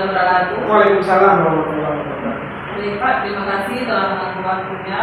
warahmatullahi wabarakatuh. Waalaikumsalam warahmatullahi wabarakatuh. Baik Pak, terima kasih telah mengganggu waktunya.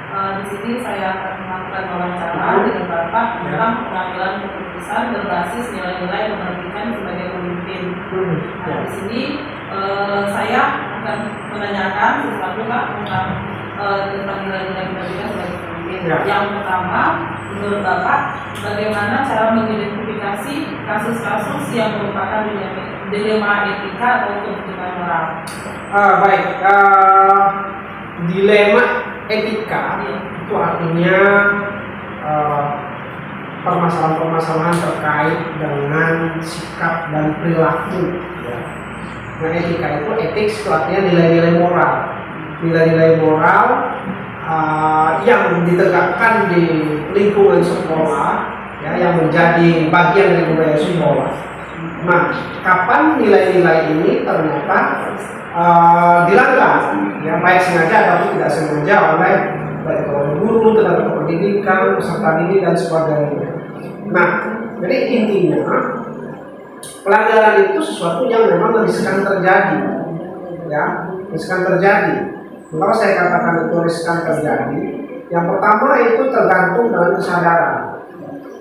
Di sini saya akan melakukan wawancara dengan Bapak tentang pengambilan keputusan berbasis nilai-nilai pendidikan sebagai pemimpin. Nah, di sini saya akan menanyakan sesuatu Pak tentang nilai-nilai pendidikan sebagai pemimpin. Yang pertama, menurut Bapak, bagaimana cara mengidentifikasi kasus-kasus yang merupakan dilema etika atau kepentingan moral? Baik, dilema etika itu artinya permasalahan-permasalahan terkait dengan sikap dan perilaku. Nah, etika itu ethics itu artinya nilai-nilai moral, nilai-nilai moral yang ditegakkan di lingkungan sekolah, ya, yang menjadi bagian dari budaya sekolah. Nah, kapan nilai-nilai ini ternyata dilanggar, ya, baik sengaja ataupun tidak sengaja oleh baik guru, tenaga pendidikan, peserta didik dan sebagainya. Nah, jadi intinya pelanggaran itu sesuatu yang memang riskan terjadi, ya, riskan terjadi. Mengapa saya katakan itu riskan terjadi? Yang pertama itu tergantung dengan kesadaran.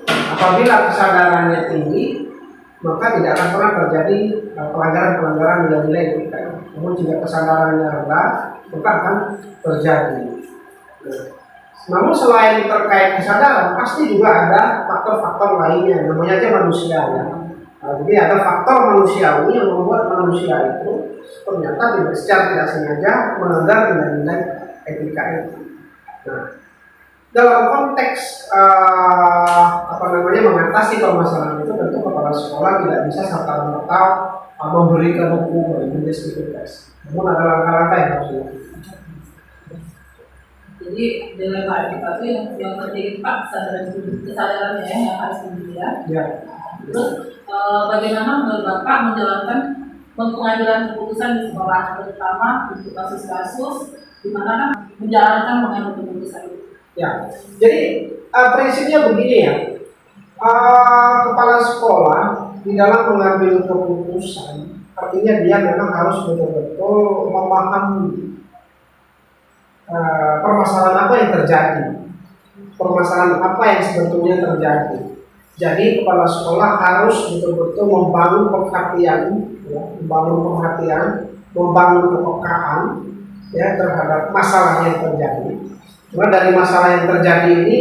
Apabila kesadarannya tinggi, maka tidak akan pernah terjadi pelanggaran-pelanggaran nilai-nilai etika. Namun jika kesadarannya rendah, maka akan terjadi. Namun selain terkait kesadaran, pasti juga ada faktor-faktor lainnya. Namanya aja manusia, ya. Jadi ada faktor manusiawi yang membuat manusia itu ternyata secara tidak sengaja melanggar nilai-nilai etika itu. Nah, dalam konteks mengatasi permasalahan itu, tentu kepala sekolah tidak bisa serta-merta memberikan hukuman justifikasi. Namun ada langkah-langkah yang harus dilakukan. Jadi dilema etika itu yang terjadi Pak kesadarannya yang harus dilihat. Ya. Terus bagaimana menurut Bapak menjalankan pengambilan keputusan di sekolah, terutama untuk kasus-kasus di mana kan menjalankan mengambil keputusan itu? Ya, jadi prinsipnya begini, ya. Kepala sekolah di dalam mengambil keputusan, artinya dia memang harus betul-betul memahami permasalahan apa yang terjadi, permasalahan apa yang sebetulnya terjadi. Jadi kepala sekolah harus betul-betul membangun perhatian, ya, membangun kepekaan, ya, terhadap masalah yang terjadi. Karena dari masalah yang terjadi ini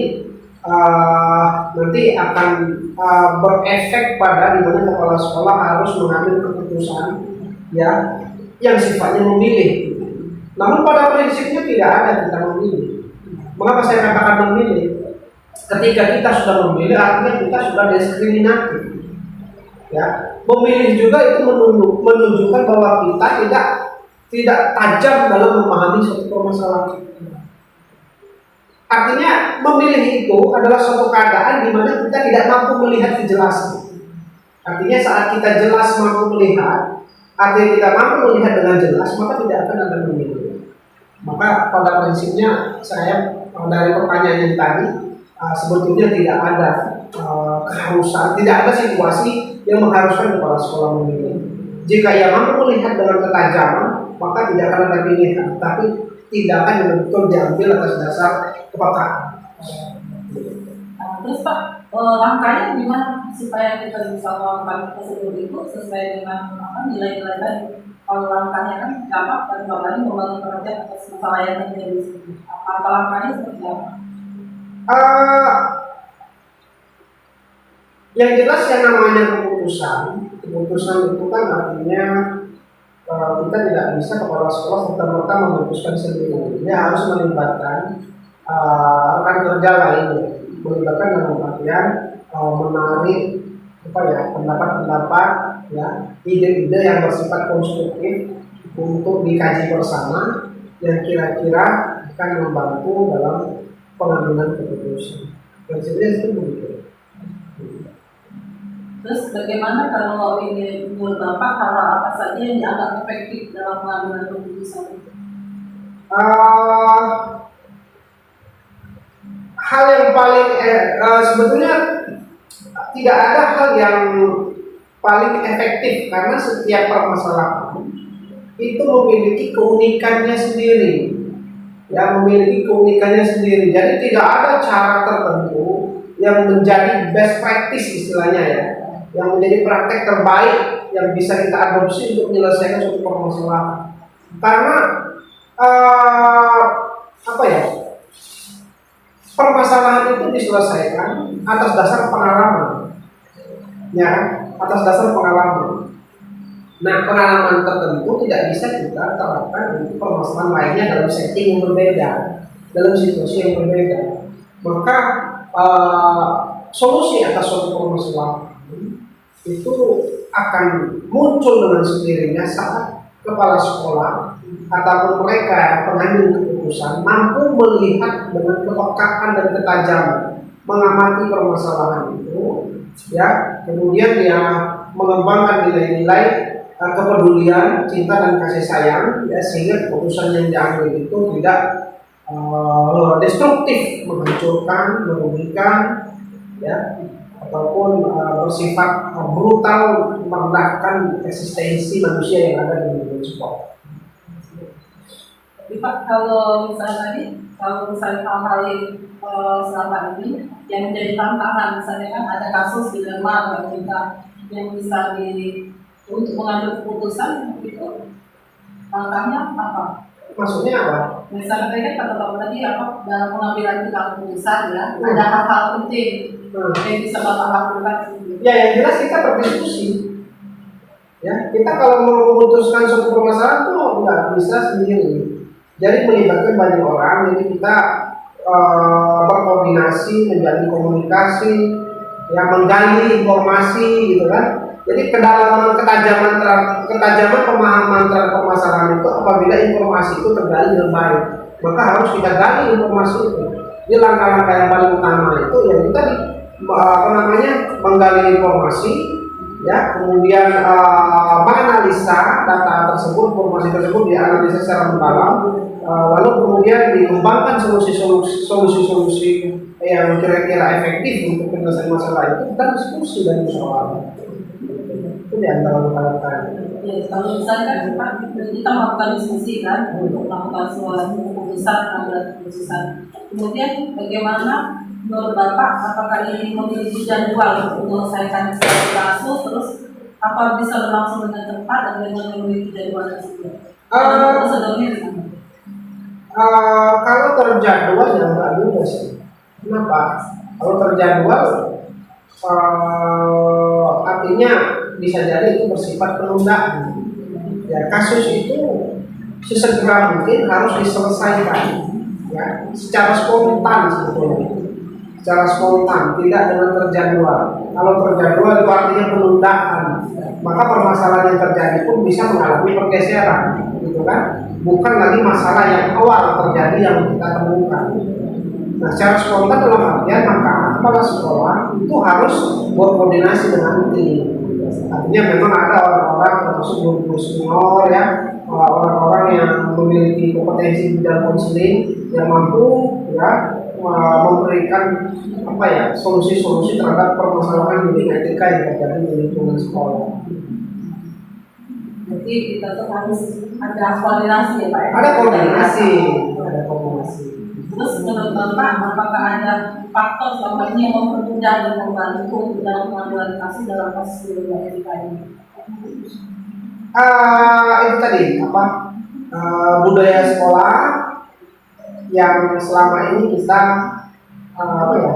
nanti akan berefek pada dimana kepala sekolah harus mengambil keputusan, ya, yang sifatnya memilih. Namun pada prinsipnya tidak ada kita memilih. Mengapa saya katakan memilih? Ketika kita sudah memilih, artinya kita sudah diskriminatif. Ya, memilih juga itu menunjukkan bahwa kita tidak tajam dalam memahami suatu permasalahan. Artinya memilih itu adalah suatu keadaan di mana kita tidak mampu melihat kejelasan. Artinya saat kita jelas mampu melihat, artinya kita mampu melihat dengan jelas, maka tidak akan ada memilih. Maka pada prinsipnya saya dari pertanyaan yang tadi sebetulnya tidak ada keharusan, tidak ada situasi yang mengharuskan kepala sekolah memilih. Jika ia mampu melihat dengan ketajaman, maka tidak akan ada pilihan, tapi tindakan yang betul diambil atas dasar kepekaan. Terus Pak, langkahnya gimana supaya kita bisa melakukan tersebut itu sesuai dengan nilai-nilai tadi? Kalau langkahnya kan gampang dan kembali membangun perhatian atas masalah yang terjadi. Apa langkahnya seperti apa? Yang jelas yang namanya keputusan itu kan artinya kita tidak bisa kepala sekolah serta-merta memutuskan sendiri. Dia harus melibatkan rekan kerja lainnya, melibatkan dalam artian menarik pendapat-pendapat, ya, ide-ide yang bersifat konstruktif untuk dikaji bersama yang kira-kira akan membantu dalam pengambilan keputusan. Prinsipnya itu begitu. Terus bagaimana kalau ini menurut Bapak hal apa saja yang dianggap efektif dalam pengambilan keputusan itu? Hal yang paling sebetulnya tidak ada hal yang paling efektif karena setiap permasalahan itu memiliki keunikannya sendiri, yang memiliki keunikannya sendiri. Jadi tidak ada cara tertentu yang menjadi best practice istilahnya ya, yang menjadi praktek terbaik yang bisa kita adopsi untuk menyelesaikan suatu permasalahan. Karena apa ya, permasalahan itu diselesaikan atas dasar pengalaman, ya, atas dasar pengalaman. Nah, pengalaman tertentu tidak bisa kita terapkan untuk permasalahan lainnya dalam setting yang berbeda, dalam situasi yang berbeda. Maka solusi atas suatu permasalahan itu akan muncul dengan sendirinya saat kepala sekolah ataupun mereka pengambil keputusan mampu melihat dengan kepekaan dan ketajaman, mengamati permasalahan itu, ya, kemudian dia mengembangkan nilai-nilai kepedulian, cinta dan kasih sayang, ya, sehingga keputusan yang diambil itu tidak destruktif, menghancurkan, merugikan, ya, ataupun bersifat brutal, merendahkan eksistensi manusia yang ada di dunia sekolah. Jadi Pak, kalau misalnya tadi, kalau misalnya hal-hal yang selama ini yang menjadi tantangan, misalnya kan ada kasus dilema bagi kita yang bisa untuk mengambil keputusan itu, langkahnya apa? Maksudnya apa? Misalnya tadi kata Bapak tadi apa dalam pengambilan kita keputusan ya, ada hal-hal penting yang bisa Bapak lakukan. Ya, yang jelas kita berdiskusi. Ya, kita kalau mau memutuskan suatu permasalahan tuh nggak bisa sendiri. Jadi melibatkan banyak orang, jadi kita berkoordinasi, menjalin komunikasi, ya, menggali informasi, gitu kan. Jadi kedalaman, ketajaman pemahaman terhadap permasalahan itu apabila informasi itu tergali dengan baik, maka harus kita gali informasi itu. Jadi langkah-langkah yang paling utama itu yang kita menggali informasi, ya, kemudian menganalisa data tersebut, informasi tersebut dianalisa secara mendalam, lalu kemudian dikembangkan solusi-solusi yang kira-kira efektif untuk penyelesaian masalah itu, dan diskusi dan musyawarah. Itu di antara langkah-langkah. Ya, kalau misalnya kan kita melakukan diskusi kan untuk melakukan suatu keputusan. Kemudian bagaimana menurut Bapak, apakah ini memiliki jadwal untuk menyelesaikan suatu kasus, terus apa bisa berlangsung dengan cepat dan bagaimana memiliki jadwal tersebut? Prosedurnya di sana. Kalau terjadwal ya enggak juga sih. Kenapa? Kalau terjadwal artinya bisa jadi itu bersifat penundaan. Ya, kasus itu sesegera mungkin harus diselesaikan, ya, secara spontan sebetulnya. Secara spontan, tidak dengan terjadwal. Kalau terjadwal itu artinya penundaan, maka permasalahan yang terjadi pun bisa mengalami pergeseran, gitu kan? Bukan lagi masalah yang awal terjadi yang kita temukan. Nah, secara spontan dalam artian maka kepala sekolah itu harus berkoordinasi dengan tim. Artinya memang ada orang-orang termasuk guru senior, ya, orang-orang yang memiliki kompetensi di bidang konseling yang mampu, ya, memberikan apa ya, solusi-solusi terhadap permasalahan etika yang terjadi di lingkungan sekolah. Jadi kita tuh harus ada koordinasi ya Pak? Ada koordinasi. Terus menurut Bapak, apakah ada faktor selama ini yang mempermudah dan membantu dalam pengambilan kasus dalam kasus etika ini? Itu tadi apa, budaya sekolah yang selama ini kita apa ya,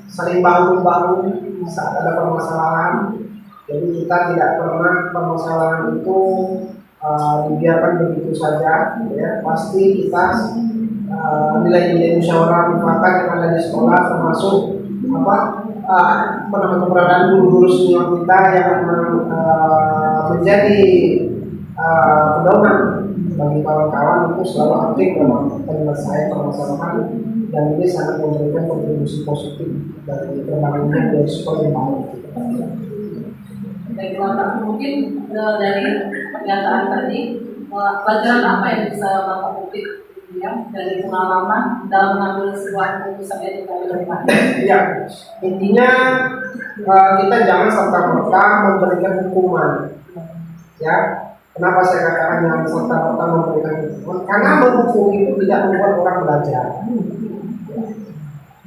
saling bahu-bahu saat ada permasalahan. Jadi kita tidak pernah permasalahan itu dibiarkan begitu saja, ya. Pasti kita nilai-nilai musyawarah mufakat yang ada di sekolah, termasuk keberadaan guru-guru senior kita yang menjadi pedoman bagi kawan-kawan itu selalu aktif dalam penyelesaian permasalahan, dan ini sangat memberikan kontribusi positif dari perkembangan dari sekolah yang baik. Baik, Bapak, mungkin dari pernyataan tadi, pelajaran apa yang bisa Bapak petik ya, dari pengalaman dalam mengambil sebuah keputusan etika ke depan? Ya, intinya kita jangan serta-merta memberikan hukuman, ya, Kenapa saya katakan yang serta-merta memberikan hukuman? Karena menghukum itu tidak membuat orang belajar.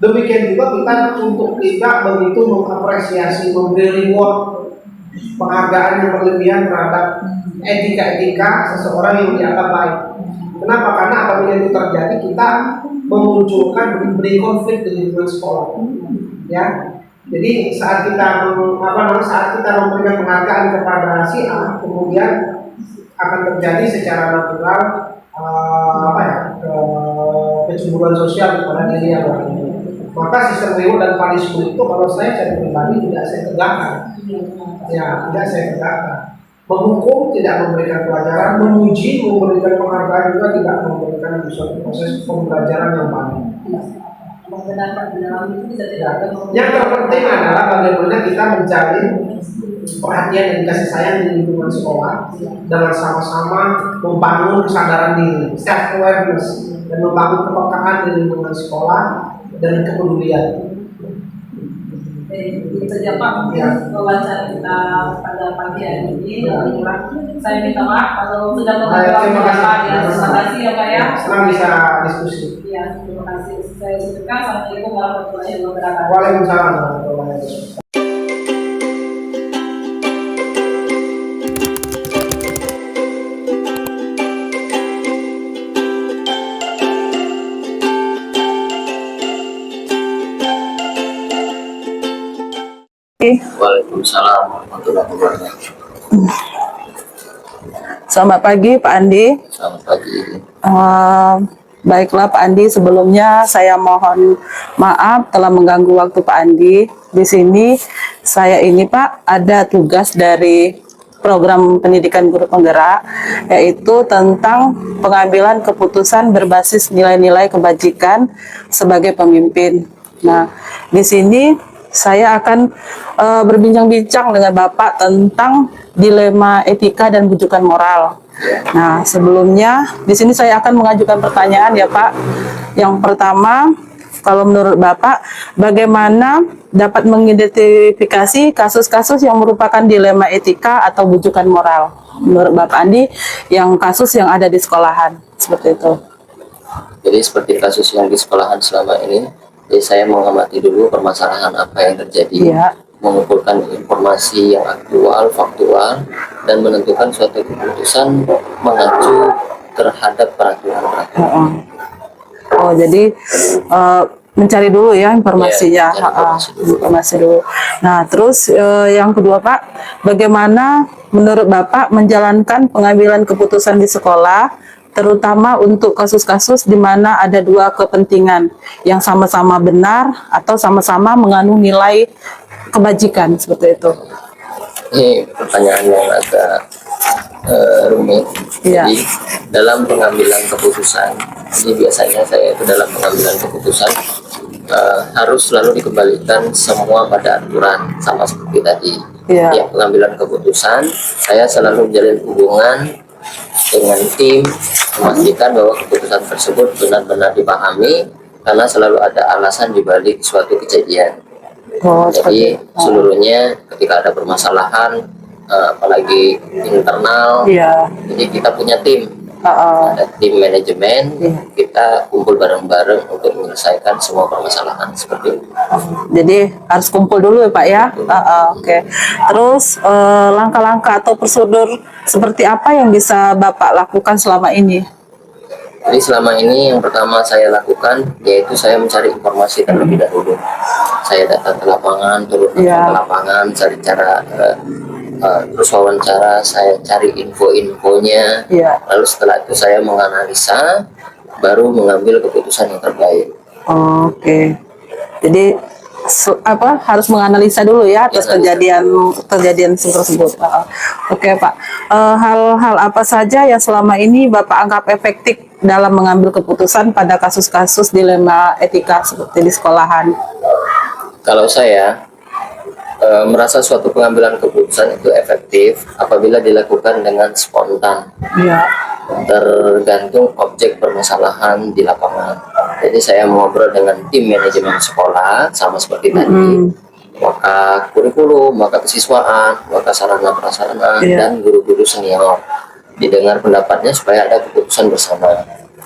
Demikian juga kita untuk tidak begitu mengapresiasi, memberi reward, penghargaan yang berlebihan terhadap etika-etika seseorang yang dianggap baik. Kenapa? Karena apabila itu terjadi, kita memunculkan memberi konflik di lingkungan sekolah. Ya, jadi saat kita memberikan penghargaan kepada si A, kemudian akan terjadi secara natural kecemburuan sosial kepada diri yang lain. Maka sistem reward dan punishment itu kalau saya pribadi tidak saya tegakkan. Ya, tidak saya tegakkan. Menghukum tidak memberikan pelajaran, memuji, memberikan penghargaan juga tidak memberikan suatu proses pembelajaran yang baik. Yang terpenting adalah bagaimana kita mencari perhatian dan kasih sayang di lingkungan sekolah dengan sama-sama membangun kesadaran diri, self awareness, dan membangun kepekaan di lingkungan sekolah dan kepedulian. Itu saja Pak, mungkin wawancara kita pada pagi hari ini. Saya minta maaf kalau sudah mengucapkan Pak ya. Terima kasih ya Pak ya. Senang bisa diskusi. Iya, terima kasih. Saya ucapkan Assalamualaikum warahmatullahi wabarakatuh. Waalaikumsalam warahmatullahi wabarakatuh. Waalaikumsalam warahmatullahi wabarakatuh. Selamat pagi Pak Andi. Selamat pagi. Baiklah Pak Andi, sebelumnya saya mohon maaf telah mengganggu waktu Pak Andi. Di sini saya ini Pak ada tugas dari program pendidikan guru penggerak, yaitu tentang pengambilan keputusan berbasis nilai-nilai kebajikan sebagai pemimpin. Nah, di sini saya akan berbincang-bincang dengan Bapak tentang dilema etika dan bujukan moral. Nah, sebelumnya di sini saya akan mengajukan pertanyaan ya Pak. Yang pertama, kalau menurut Bapak, bagaimana dapat mengidentifikasi kasus-kasus yang merupakan dilema etika atau bujukan moral? Menurut Bapak Andi, yang kasus yang ada di sekolahan, seperti itu. Jadi seperti kasus yang di sekolahan selama ini, jadi saya mengamati dulu permasalahan apa yang terjadi, Ya. mengumpulkan informasi yang aktual, faktual, dan menentukan suatu keputusan mengacu terhadap peraturan-peraturan. Oh, jadi mencari dulu ya informasinya. Ya, Informasi dulu. Nah, terus yang kedua Pak, bagaimana menurut Bapak menjalankan pengambilan keputusan di sekolah, terutama untuk kasus-kasus di mana ada dua kepentingan yang sama-sama benar atau sama-sama mengandung nilai kebajikan, seperti itu. Ini pertanyaan yang agak rumit. Iya. Jadi dalam pengambilan keputusan, jadi biasanya saya itu dalam pengambilan keputusan harus selalu dikembalikan semua pada aturan, sama seperti tadi. Iya. Ya, pengambilan keputusan saya selalu menjalin hubungan dengan tim, memastikan bahwa keputusan tersebut benar-benar dipahami karena selalu ada alasan di balik suatu kejadian. Oh, Jadi seperti itu. seluruhnya ketika ada permasalahan, apalagi internal, Iya. jadi kita punya tim, ada tim manajemen, Iya. kita kumpul bareng-bareng untuk menyelesaikan semua permasalahan seperti itu. Jadi harus kumpul dulu ya Pak ya. Oke. Terus langkah-langkah atau prosedur seperti apa yang bisa Bapak lakukan selama ini? Jadi selama ini yang pertama saya lakukan yaitu saya mencari informasi terlebih dahulu. Saya datang ke lapangan, turun ke Iya. lapangan, cari cara, terus wawancara, saya cari info-infonya. Iya. Lalu setelah itu saya menganalisa, baru mengambil keputusan yang terbaik. Oke. Jadi harus menganalisa dulu ya atas kejadian tersebut. Oke Pak. Hal-hal apa saja yang selama ini Bapak anggap efektif dalam mengambil keputusan pada kasus-kasus dilema etika seperti di sekolahan? Kalau saya merasa suatu pengambilan keputusan itu efektif apabila dilakukan dengan spontan, Iya. tergantung objek permasalahan di lapangan. Jadi saya mengobrol dengan tim manajemen sekolah sama seperti tadi, maka kurikulum, maka kesiswaan, maka sarana prasarana, Iya. dan guru-guru senior. didengar pendapatnya supaya ada keputusan bersama.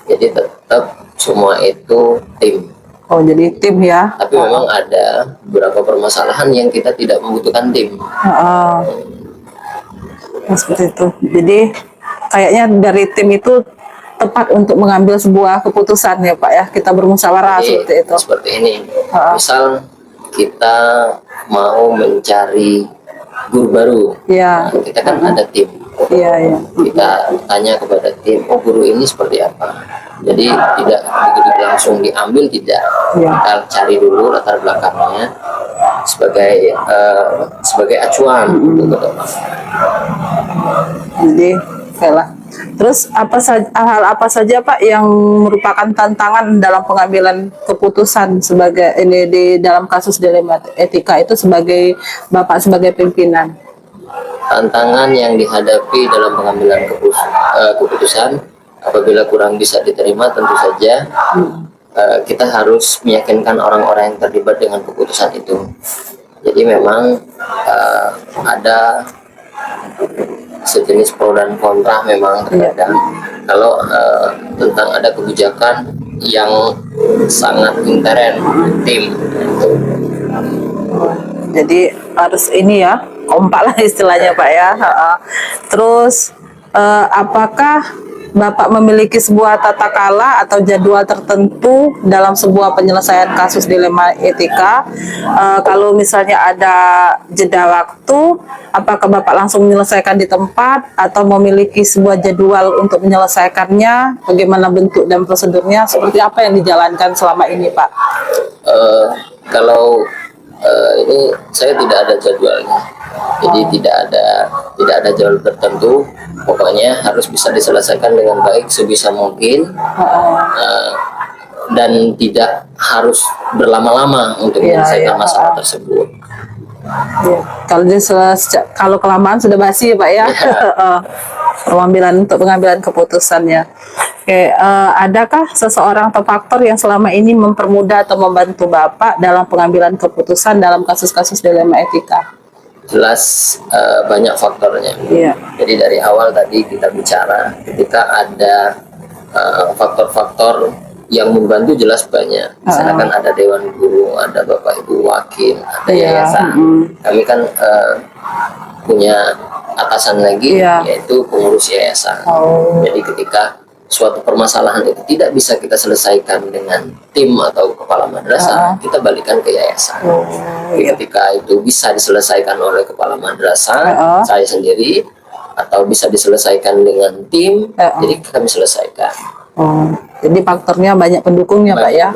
Jadi tetap semua itu tim. Oh, jadi tim ya. Tapi memang ada beberapa permasalahan yang kita tidak membutuhkan tim. Heeh. Nah, seperti itu. Jadi kayaknya dari tim itu tepat untuk mengambil sebuah keputusan ya Pak ya. Kita bermusyawarah Jadi, seperti itu. seperti ini. Ha. Misal kita mau mencari guru baru, Iya. nah, kita kan ada tim. Iya, iya. Kita tanya kepada tim, oh guru ini seperti apa. Jadi tidak begitu langsung diambil, tidak. Iya. Kita cari dulu latar belakangnya sebagai acuan untuk ke depan. Jadi kayak terus hal apa saja Pak yang merupakan tantangan dalam pengambilan keputusan sebagai ini di dalam kasus dilema etika itu sebagai Bapak sebagai pimpinan? Tantangan yang dihadapi dalam pengambilan keputusan apabila kurang bisa diterima tentu saja kita harus meyakinkan orang-orang yang terlibat dengan keputusan itu. Jadi memang ada sejenis pro dan kontra memang terkadang. Kalau tentang ada kebijakan yang sangat intern tim itu. Jadi harus ini ya, kompak lah istilahnya Pak ya. Terus apakah Bapak memiliki sebuah tata kala atau jadwal tertentu dalam sebuah penyelesaian kasus dilema etika? Kalau misalnya ada jeda waktu, apakah Bapak langsung menyelesaikan di tempat atau memiliki sebuah jadwal untuk menyelesaikannya? Bagaimana bentuk dan prosedurnya? Seperti apa yang dijalankan selama ini, Pak? Kalau ini saya tidak ada jadwalnya, jadi tidak ada jadwal tertentu. Pokoknya harus bisa diselesaikan dengan baik sebisa mungkin, dan tidak harus berlama-lama untuk menyelesaikan masalah tersebut. Ya. Kalau kelamaan sudah basi ya Pak ya. Pengambilan keputusannya. Oke, adakah seseorang atau faktor yang selama ini mempermudah atau membantu Bapak dalam pengambilan keputusan dalam kasus-kasus dilema etika? Jelas banyak faktornya. Iya. Jadi dari awal tadi kita bicara, ketika ada faktor-faktor yang membantu jelas banyak. Misalkan ada dewan guru, ada bapak ibu wakil, ada yayasan. Kami kan punya atasan lagi, yaitu pengurus yayasan. Jadi ketika suatu permasalahan itu tidak bisa kita selesaikan dengan tim atau kepala madrasah, kita balikan ke yayasan. Ketika itu bisa diselesaikan oleh kepala madrasah, saya sendiri, atau bisa diselesaikan dengan tim, jadi kami selesaikan. Jadi faktornya banyak pendukungnya Pak ya.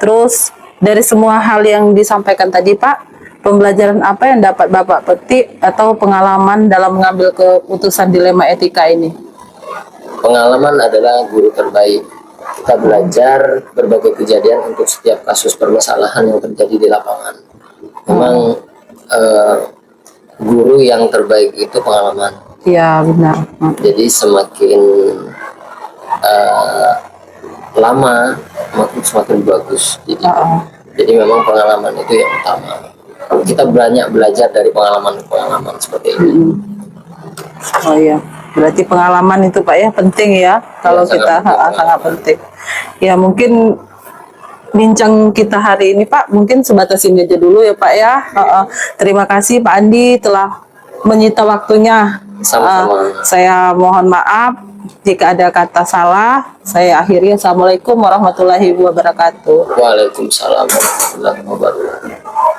Terus dari semua hal yang disampaikan tadi Pak, pembelajaran apa yang dapat Bapak petik atau pengalaman dalam mengambil keputusan dilema etika ini? Pengalaman adalah guru terbaik. Kita belajar berbagai kejadian untuk setiap kasus permasalahan yang terjadi di lapangan. Memang guru yang terbaik itu pengalaman. Iya benar. Jadi semakin lama semakin bagus. Jadi memang pengalaman itu yang utama. Kita banyak belajar dari pengalaman seperti ini. Oh iya. Berarti pengalaman itu Pak ya penting ya, kalau kita sangat penting. Ya mungkin bincang kita hari ini Pak mungkin sebatas ini aja dulu ya Pak ya. Terima kasih Pak Andi telah menyita waktunya. Sama-sama. Saya mohon maaf jika ada kata salah. Saya akhiri. Assalamualaikum warahmatullahi wabarakatuh. Waalaikumsalam warahmatullahi wabarakatuh.